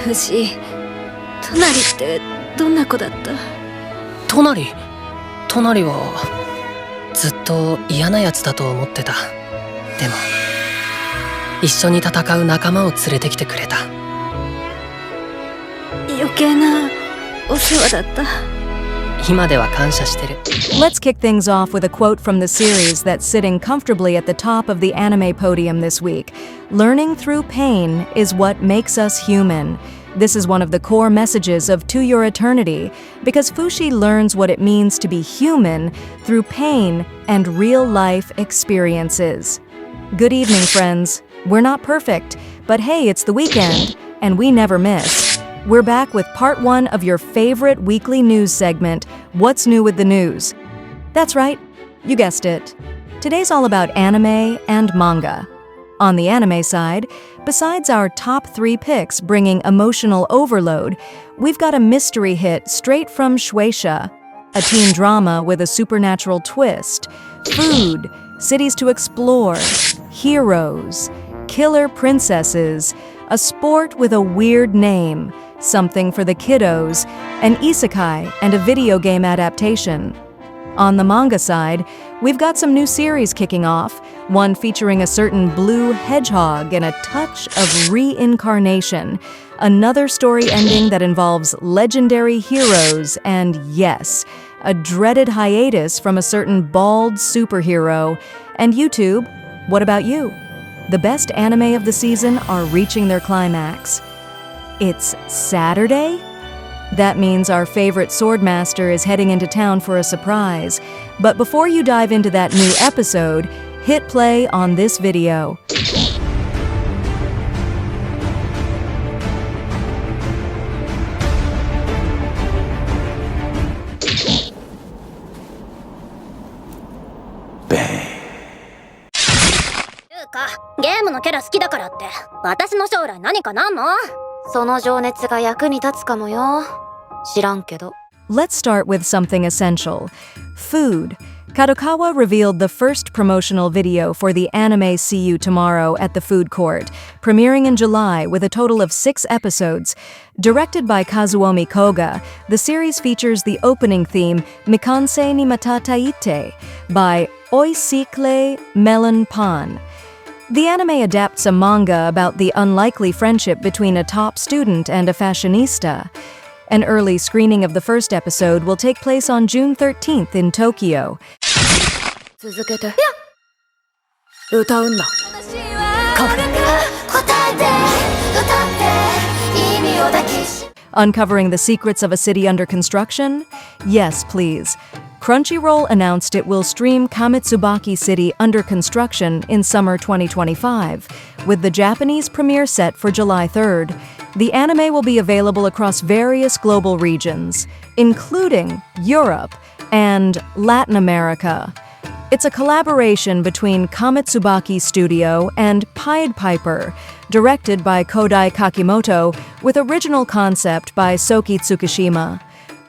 牛、隣ってどんな子だった？隣はずっと嫌なやつだと思ってた。でも一緒に戦う仲間を連れてきてくれた。余計なお世話だった。今では感謝してる。 Let's kick things off with a quote from the series that's sitting comfortably at the top of the anime podium this week. Learning through pain is what makes us human. This is one of the core messages of To Your Eternity, because Fushi learns what it means to be human through pain and real-life experiences. Good evening, friends. We're not perfect, but hey, it's the weekend, and we never miss. We're back with part 1 of your favorite weekly news segment, What's New with the News? That's right, you guessed it. Today's all about anime and manga. On the anime side, besides our top 3 picks bringing emotional overload, we've got a mystery hit straight from Shueisha, a teen drama with a supernatural twist, food, cities to explore, heroes, killer princesses, a sport with a weird name, something for the kiddos, an isekai, and a video game adaptation. On the manga side, we've got some new series kicking off, one featuring a certain blue hedgehog and a touch of reincarnation, another story ending that involves legendary heroes, and yes, a dreaded hiatus from a certain bald superhero. And YouTube, what about you? The best anime of the season are reaching their climax. It's Saturday? That means our favorite swordmaster is heading into town for a surprise. But before you dive into that new episode, hit play on this video. Bang. ゲームのキャラ好きだからって私の将来何かなんの？その情熱が役に立つかもよ。知らんけど。 Let's start with something essential. Food. Kadokawa revealed the first promotional video for the anime See You Tomorrow at the Food Court, premiering in July with a total of 6 episodes. Directed by Kazuomi Koga, the series features the opening theme Mikanse ni Matataite by Oisikle Melon Pan. The anime adapts a manga about the unlikely friendship between a top student and a fashionista. An early screening of the first episode will take place on June 13th in Tokyo. 続けて。歌うんだ。Uncovering the secrets of a city under construction? Yes, please. Crunchyroll announced it will stream Kamitsubaki City Under Construction in summer 2025, with the Japanese premiere set for July 3rd. The anime will be available across various global regions, including Europe and Latin America. It's a collaboration between Kamitsubaki Studio and Pied Piper, directed by Kodai Kakimoto, with original concept by Soki Tsukushima.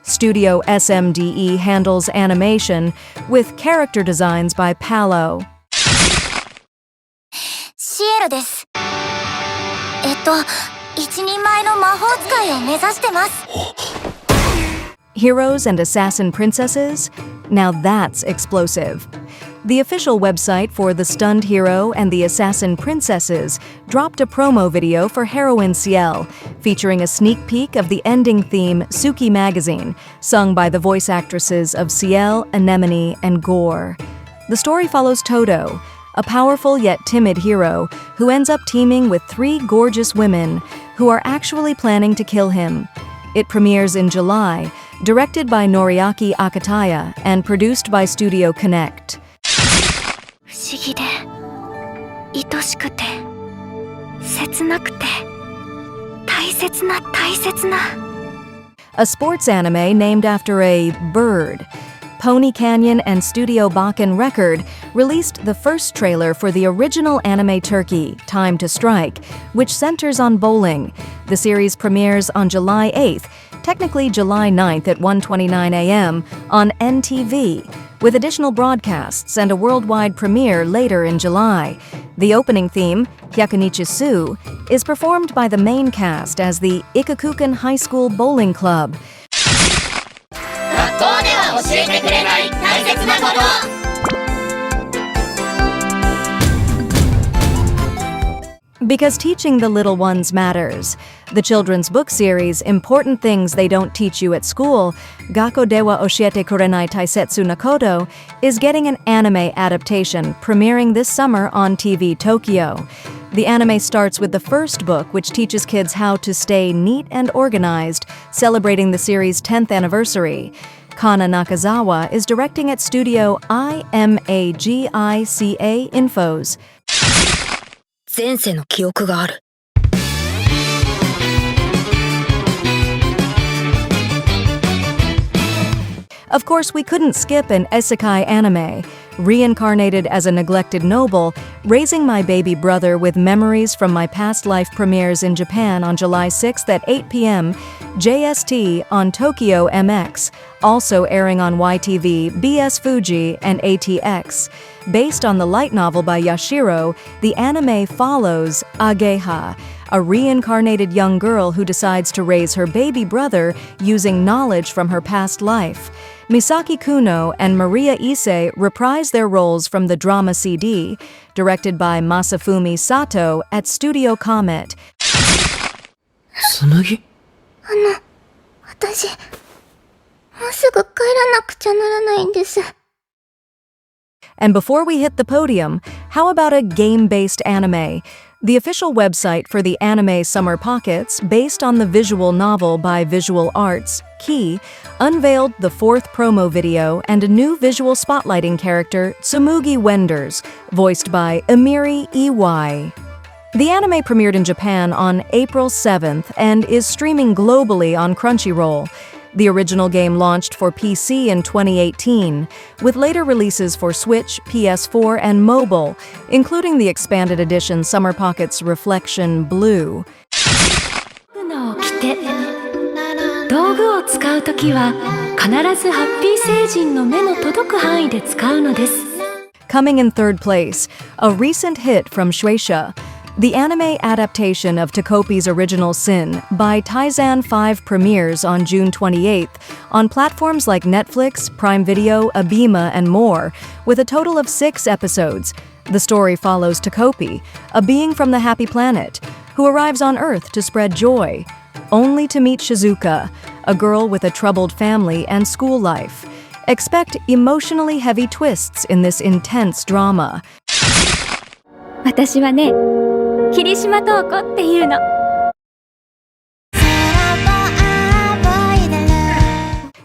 Studio SMDE handles animation, with character designs by Palo. シエルです。一人前の魔法使いを目指してます。 Heroes and assassin princesses? Now that's explosive. The official website for the stunned hero and the assassin princesses dropped a promo video for Heroine Ciel, featuring a sneak peek of the ending theme Suki Magazine, sung by the voice actresses of Ciel, Anemone, and Gore. The story follows Todo, a powerful yet timid hero who ends up teaming with 3 gorgeous women who are actually planning to kill him. It premieres in July, directed by Noriaki Akataya and produced by Studio Connect. 不思議で、愛しくて、切なくて、大切な。A sports anime named after a bird. Pony Canyon and Studio Bakken Record released the first trailer for the original anime Turkey, Time to Strike, which centers on bowling. The series premieres on July 8th, technically July 9th at 1:29 a.m. on NTV, with additional broadcasts and a worldwide premiere later in July. The opening theme, Hyakunichi Su, is performed by the main cast as the Ikakuken High School Bowling Club. Because teaching the little ones matters. The children's book series, Important Things They Don't Teach You at School, Gakko de wa Oshiete Kurenai Taisetsu Nakoto, is getting an anime adaptation premiering this summer on TV Tokyo. The anime starts with the first book, which teaches kids how to stay neat and organized, celebrating the series' 10th anniversary. Kana Nakazawa is directing at studio IMAGICA Infos. 前世の記憶がある。Of course, we couldn't skip an isekai anime. Reincarnated as a neglected noble, raising my baby brother with memories from my past life premieres in Japan on July 6th at 8 p.m. JST on Tokyo MX, also airing on YTV, BS Fuji, and ATX. Based on the light novel by Yashiro, the anime follows Ageha, a reincarnated young girl who decides to raise her baby brother using knowledge from her past life. Misaki Kuno and Maria Ise reprise their roles from the drama CD, directed by Masafumi Sato at Studio Comet. 紬? 私、もうすぐ帰らなくちゃならないんです。 And before we hit the podium, how about a game-based anime? The official website for the anime Summer Pockets, based on the visual novel by Visual Arts, Key, unveiled the fourth promo video and a new visual spotlighting character, Tsumugi Wenders, voiced by Emiri Iwai. The anime premiered in Japan on April 7th and is streaming globally on Crunchyroll. The original game launched for PC in 2018, with later releases for Switch, PS4, and mobile, including the expanded edition Summer Pockets Reflection Blue. 道具を使うときは必ずハッピー星人の目の届く範囲で使うのです。 Coming in third place, a recent hit from Shueisha. The anime adaptation of Takopi's original Sin by Taizan 5 premieres on June 28th on platforms like Netflix, Prime Video, Abema, and more, with a total of 6 episodes. The story follows Takopi, a being from the Happy Planet, who arrives on Earth to spread joy, only to meet Shizuka, a girl with a troubled family and school life. Expect emotionally heavy twists in this intense drama. 私はね、霧島東子っていうの。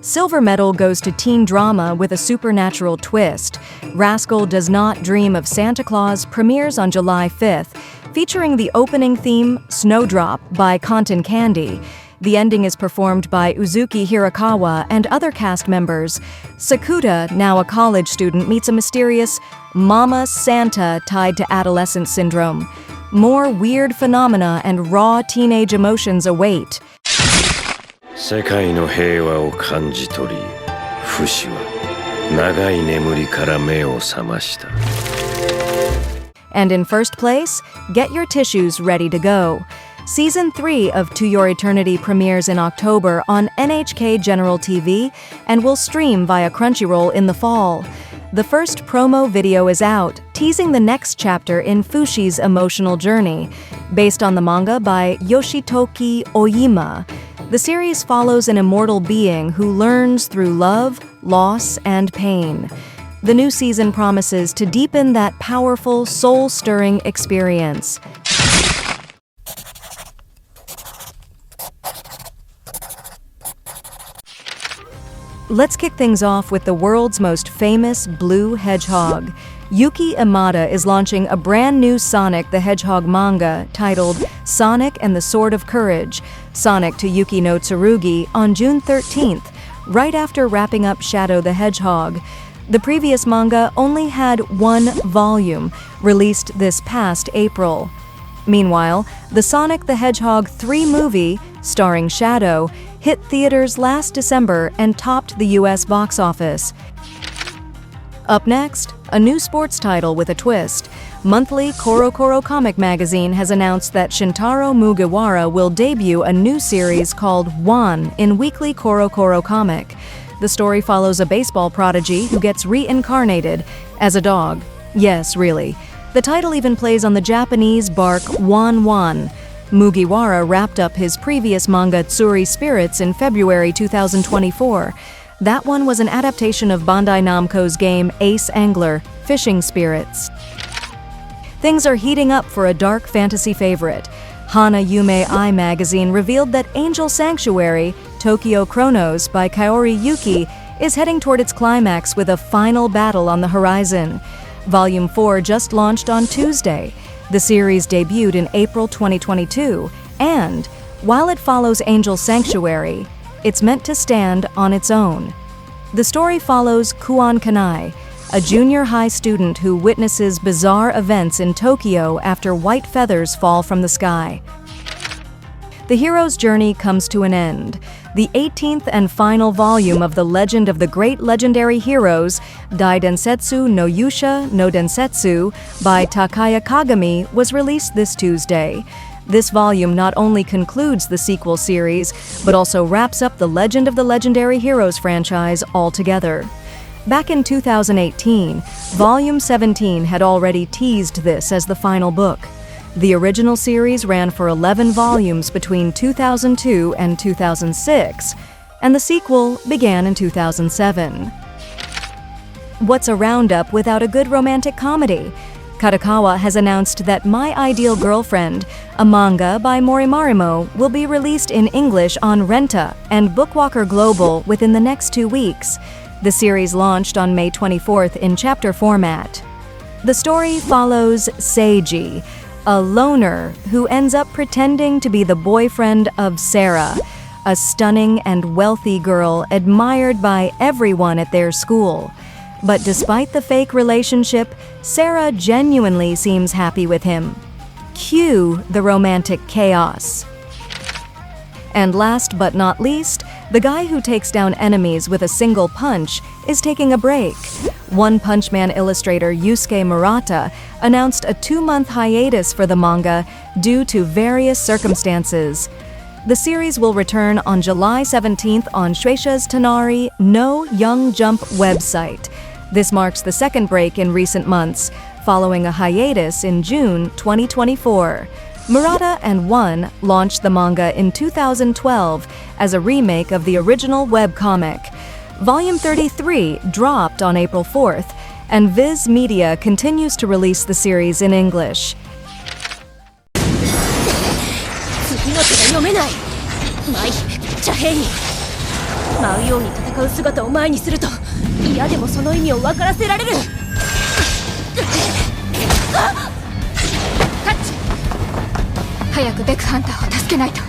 Silver medal goes to teen drama with a supernatural twist. Rascal Does Not Dream of Santa Claus premieres on July 5th, featuring the opening theme, Snowdrop, by Cotton Candy. The ending is performed by Uzuki Hirakawa and other cast members. Sakuta, now a college student, meets a mysterious Mama Santa tied to adolescent syndrome. More weird phenomena and raw teenage emotions await. 世界の平和を感じ取り、フシは長い眠りから目を覚ました。 And in first place, get your tissues ready to go. Season 3 of To Your Eternity premieres in October on NHK General TV and will stream via Crunchyroll in the fall. The first promo video is out, teasing the next chapter in Fushi's emotional journey. Based on the manga by Yoshitoki Oyima, the series follows an immortal being who learns through love, loss, and pain. The new season promises to deepen that powerful, soul-stirring experience. Let's kick things off with the world's most famous blue hedgehog. Yuki Imada is launching a brand new Sonic the Hedgehog manga titled Sonic and the Sword of Courage, Sonic to Yuki no Tsurugi, on June 13th, right after wrapping up Shadow the Hedgehog. The previous manga only had 1 volume, released this past April. Meanwhile, the Sonic the Hedgehog 3 movie, starring Shadow, hit theaters last December and topped the US box office. Up next, a new sports title with a twist. Monthly Koro comic magazine has announced that Shintaro Mugiwara will debut a new series called One in weekly Koro comic. The story follows a baseball prodigy who gets reincarnated as a dog. Yes, really. The title even plays on the Japanese bark Wan. Mugiwara wrapped up his previous manga Tsuri Spirits in February 2024. That one was an adaptation of Bandai Namco's game Ace Angler, Fishing Spirits. Things are heating up for a dark fantasy favorite. Hana Yume Ai magazine revealed that Angel Sanctuary, Tokyo Chronos by Kaori Yuki, is heading toward its climax with a final battle on the horizon. Volume 4 just launched on Tuesday. The series debuted in April 2022, and while it follows Angel Sanctuary, it's meant to stand on its own. The story follows Kuon Kanai, a junior high student who witnesses bizarre events in Tokyo after white feathers fall from the sky. The hero's journey comes to an end. The 18th and final volume of The Legend of the Great Legendary Heroes, Dai Densetsu no Yusha no Densetsu, by Takaya Kagami, was released this Tuesday. This volume not only concludes the sequel series, but also wraps up the Legend of the Legendary Heroes franchise altogether. Back in 2018, Volume 17 had already teased this as the final book. The original series ran for 11 volumes between 2002 and 2006, and the sequel began in 2007. What's a roundup without a good romantic comedy? Kadokawa has announced that My Ideal Girlfriend, a manga by Morimarimo, will be released in English on Renta and Bookwalker Global within the next 2 weeks. The series launched on May 24th in chapter format. The story follows Seiji, a loner who ends up pretending to be the boyfriend of Sarah, a stunning and wealthy girl admired by everyone at their school. But despite the fake relationship, Sarah genuinely seems happy with him. Cue the romantic chaos. And last but not least, the guy who takes down enemies with a single punch is taking a break. One Punch Man illustrator Yusuke Murata announced a 2-month hiatus for the manga due to various circumstances. The series will return on July 17th on Shueisha's Tonari no Young Jump website. This marks the second break in recent months, following a hiatus in June 2024. Murata and One launched the manga in 2012 as a remake of the original webcomic. Volume 33 dropped on April 4th, and Viz Media continues to release the series in English. 次の手が読めない。マイヒめっちゃ変に。舞うように戦う姿を前にすると嫌でもその意味を分からせられる。タッチ。早くベクハンターを助けないと。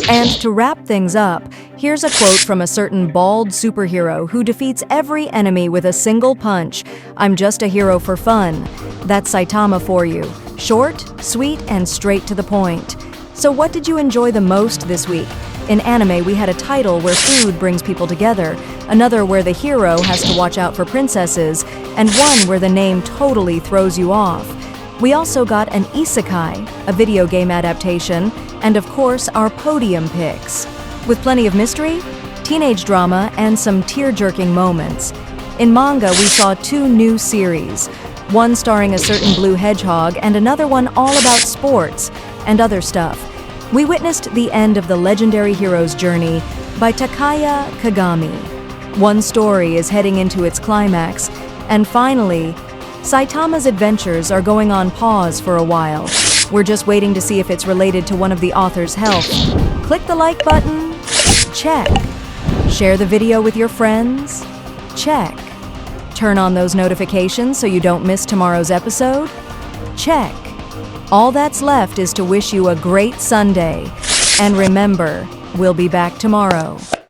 And to wrap things up, here's a quote from a certain bald superhero who defeats every enemy with a single punch. I'm just a hero for fun. That's Saitama for you. Short, sweet, and straight to the point. So what did you enjoy the most this week? In anime, we had a title where food brings people together, another where the hero has to watch out for princesses, and one where the name totally throws you off. We also got an isekai, a video game adaptation, and of course our podium picks. With plenty of mystery, teenage drama, and some tear-jerking moments. In manga, we saw 2 new series, one starring a certain blue hedgehog and another one all about sports and other stuff. We witnessed the end of the legendary hero's journey by Takaya Kagami. One story is heading into its climax, and finally, Saitama's adventures are going on pause for a while. We're just waiting to see if it's related to one of the author's health. Click the like button. Check. Share the video with your friends. Check. Turn on those notifications so you don't miss tomorrow's episode. Check. All that's left is to wish you a great Sunday. And remember, we'll be back tomorrow.